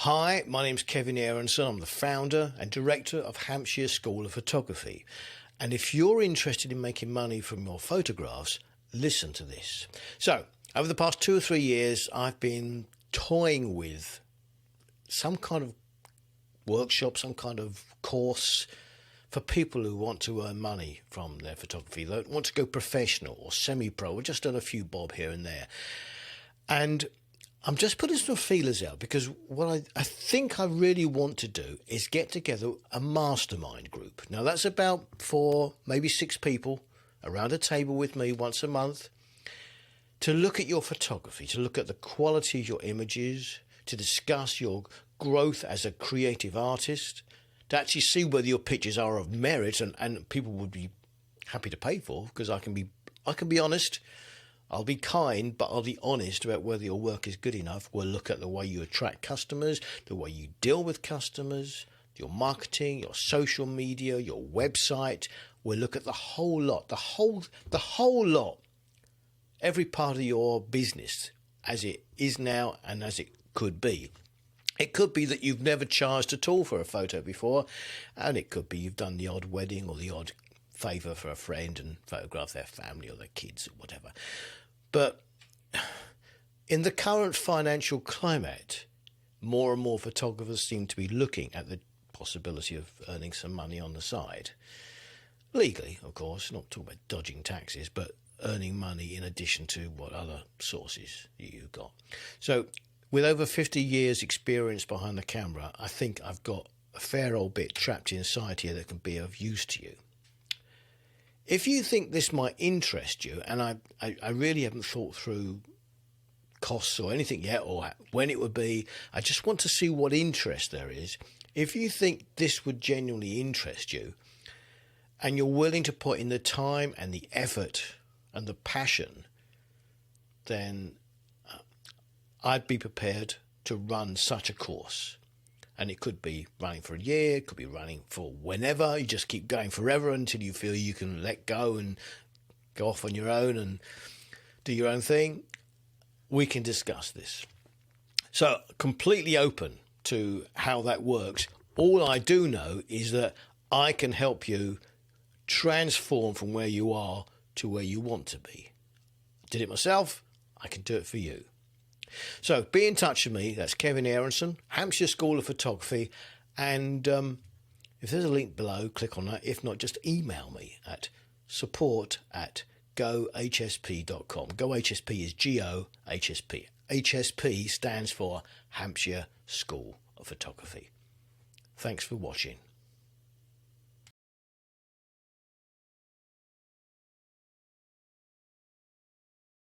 Hi, my name's Kevin Aronson. I'm the founder and director of Hampshire School of Photography. And if you're interested in making money from your photographs, listen to this. So, over the past 2 or 3 years, I've been toying with some kind of workshop, some kind of course for people who want to earn money from their photography. They want to go professional or semi-pro or just done a few bob here and there. And I'm just putting some feelers out because what I think I really want to do is get together a mastermind group. Now that's about 4, maybe 6 people around a table with me once a month to look at your photography, to look at the quality of your images, to discuss your growth as a creative artist, to actually see whether your pictures are of merit and people would be happy to pay for, because I can be honest. I'll be kind, but I'll be honest about whether your work is good enough. We'll look at the way you attract customers, the way you deal with customers, your marketing, your social media, your website. We'll look at the whole lot, the whole lot, every part of your business as it is now and as it could be. It could be that you've never charged at all for a photo before, and it could be you've done the odd wedding or the odd favour for a friend and photograph their family or their kids or whatever. But in the current financial climate, more and more photographers seem to be looking at the possibility of earning some money on the side. Legally, of course, not talking about dodging taxes, but earning money in addition to what other sources you've got. So with over 50 years experience behind the camera, I think I've got a fair old bit trapped inside here that can be of use to you. If you think this might interest you, and I really haven't thought through costs or anything yet, or when it would be, I just want to see what interest there is. If you think this would genuinely interest you, and you're willing to put in the time and the effort and the passion, then I'd be prepared to run such a course. And it could be running for a year, it could be running for whenever. You just keep going forever until you feel you can let go and go off on your own and do your own thing. We can discuss this. So completely open to how that works. All I do know is that I can help you transform from where you are to where you want to be. I did it myself, I can do it for you. So be in touch with me. That's Kevin Aronson, Hampshire School of Photography. And if there's a link below, click on that. If not, just email me at support@gohsp.com. GoHSP is GOHSP. HSP stands for Hampshire School of Photography. Thanks for watching.